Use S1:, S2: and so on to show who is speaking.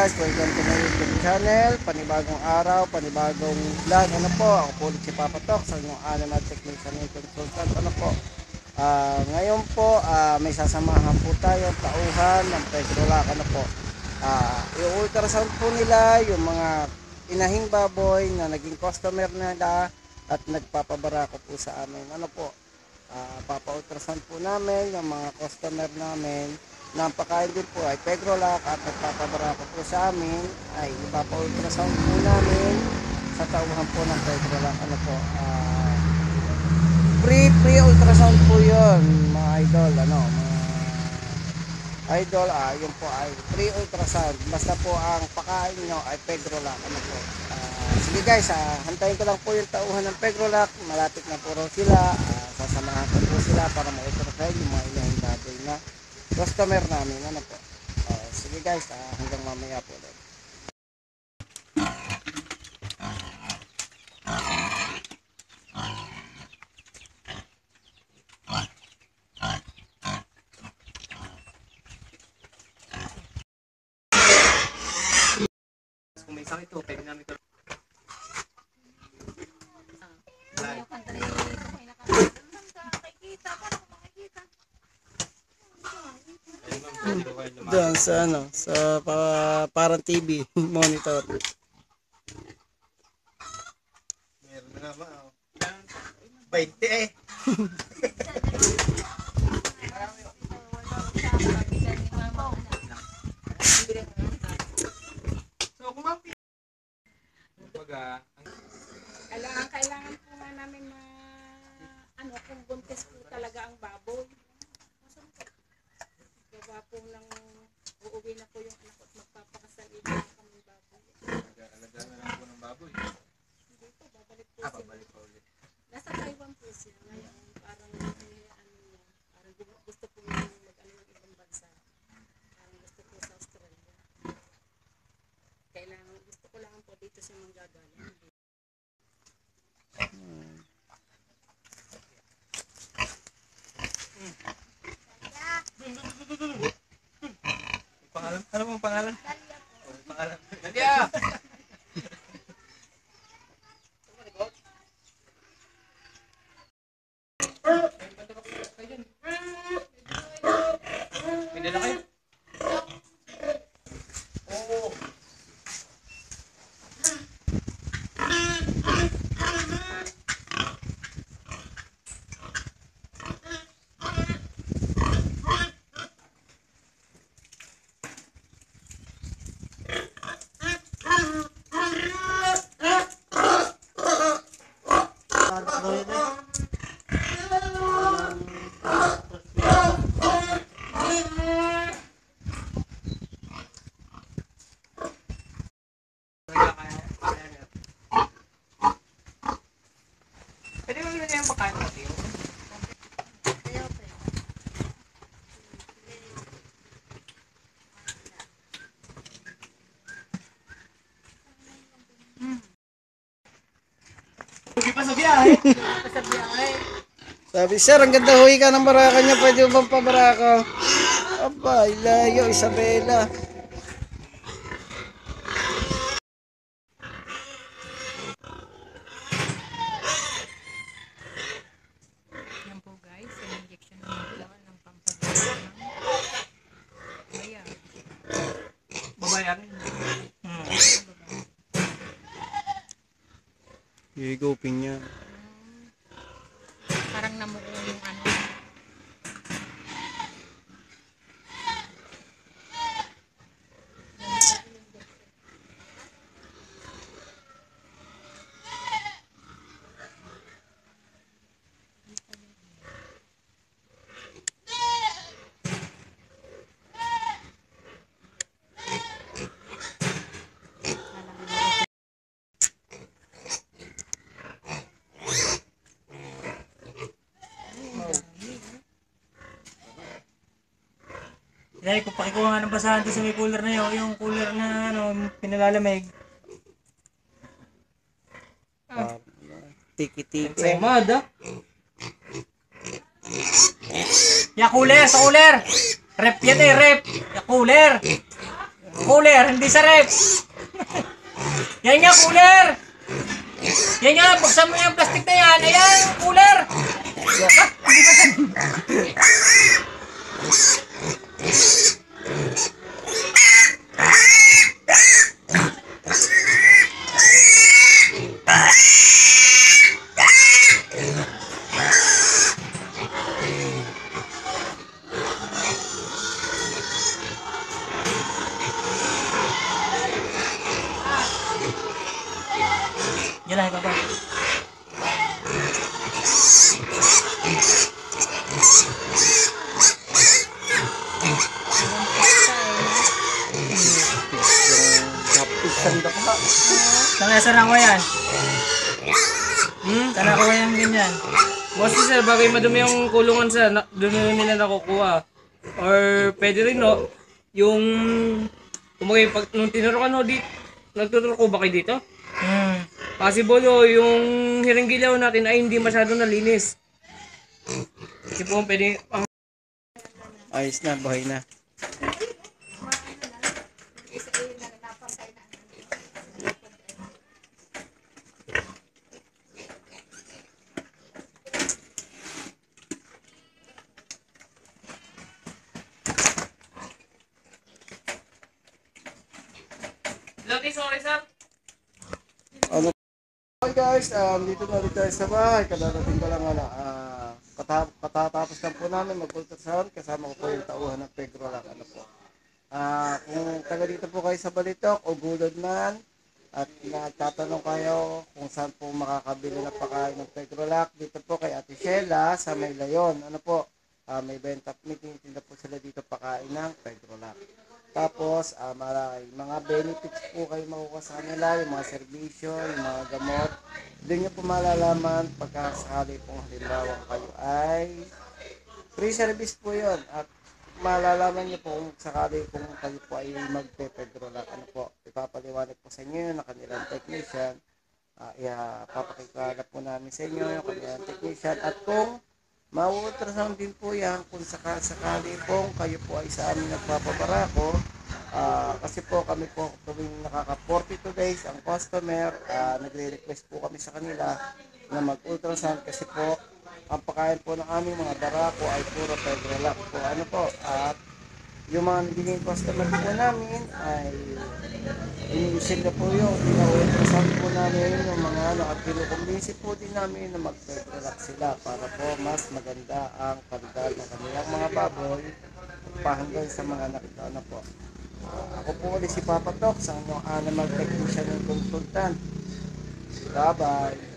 S1: guys, welcome to my YouTube channel. Panibagong araw, panibagong vlog. Ano po, ako po ulit si Papa Tok sa inyong animal technician and consultant. Ano po, ngayon po may sasamahan po tayong tauhan ng Petrolac. Ano po, yung ultrasound po nila, yung mga inahing baboy na naging customer nila at nagpapabarako po sa amin. Ano po, papa-ultrasound po namin yung mga customer namin. Napakain din po ay Petrolac at nagpapabarako po sa amin ay ipapa-ultrasound po namin sa tauhan po ng Petrolac. Ano po, free ultrasound po yun mga idol. Ano, mga idol, yun po ay free ultrasound basta po ang pakain nyo ay Petrolac. Ano po, sige guys, hantayin ko lang po yung tauhan ng Petrolac. Malapit na po raw sila. Sasamahan ko po sila para ma-ultrasound yung mga inahing baboy na customer namin. Ano po, sige guys, hanggang mamaya po ulit.
S2: Kung may sakit to, pwede namin ito.
S1: Doon sa ano, sa parang TV monitor.
S2: Meron na nga ba? 20 eh. So, kumapi.
S3: Kailangan po nga namin na kung buntis po talaga ang baboy. Gawa po ng uuwi na po yung anak ko at magpapakasal ito na kami baboy.
S2: Alaga na lang po ng baboy.
S3: Hindi po, babalik po sila.
S2: Babalik pa ulit.
S3: Nasa Taiwan po sila ngayon. Parang parang gusto po nang mag-ano ng ibang bansa. Parang gusto po sa Australia. Kailangan, gusto ko lang po dito siya manggagaling.
S2: Pangalan? Ano pong pangalan?
S3: Dalia po.
S2: Pangalan? Dalia! Pwede na kayo? Oo. Pwede mo nila yung pakain natin yun? Hindi pa sa biyahe.
S1: Sabi, sir, ang ganda huwi ka ng baraka niya, pwede mo bang pabarako? Aba, ilayo, Isabela.
S4: Yan po guys, yung injection na nagawa ng pampagawa ng bayan.
S2: Babayaran.
S1: Higopin niya.
S4: Parang namuo yung ano.
S2: Dahil kung pakikuha nga ng basahan doon sa may cooler na yun, yung cooler na pinalalamig.
S1: Tiki-tiki.
S2: Mad, Ya cooler, sa cooler. Rep yan eh, rep. Ya cooler. Cooler, hindi sa ref. Yan nga, cooler. Yan nga, buksan mo yung plastic na yan. Ayan, cooler. Yan lang, baba.
S1: Isang dapa.
S2: Nangyasara ko yan. Sana ko yan ganyan.
S5: Mostly sir, bagay madumi yung kulungan sir, doon na nila nakukuha. Or pwede rin no, yung kumagay pag nung tinurukan ho dito, nagtuturo ko ba kayo dito? Possible ho, yung hiringgilaw natin ay hindi masyadong nalinis. Kasi po pwede,
S1: Ayos na, buhay na.
S5: Lati, sorry sir.
S1: Ano? Hi guys, dito na rin tayo sa bahay. Kadarating ko lang katatapos lang po namin mag-ultrasound. Kasama ko po yung tauhan ng Pegrolac. Ano po. Kung taga dito po kayo sa Balitok o Gulod man at nagtatanong kayo kung saan po makakabili ng pagkain ng Pegrolac, dito po kay Ate Sheila sa May Layon. Ano po, may benta, may tinitinda po sila dito pagkain ng Pegrolac. Tapos, mga benefits po kayo makukuha sa kanila, yung mga serbisyo, yung mga gamot. Doon nyo po malalaman pagkasakali pong halimbawa kayo ay free service po yon. At malalaman nyo po kung sakali kung kayo po ay magpe-Pegrolac. Ano po, ipapaliwanag po sa inyo yun ng kanilang technician. Papakikala po namin sa inyo yung kanilang technician. At kung ma-ultrasound din po yan kung sakali pong kayo po ay sa amin nagpapabarako, kasi po kami po tuwing nakaka 42 days ang customer, nagre-request po kami sa kanila na mag-ultrasound kasi po ang pagkain po ng aming mga barako ay puro Pegrolac po. Ano po, at yung mga nagiging customer po namin ay iniisin na po yung pina-ultrasound po namin yung mga at kinukumbinsi po din namin na mag-Pegrolac sila para po mas maganda ang kalidad ng kanilang mga baboy pahanggang sa mga nakita na po. Ako po ulit si Papa Tox, ang inyong animal technician and consultant. Bye-bye!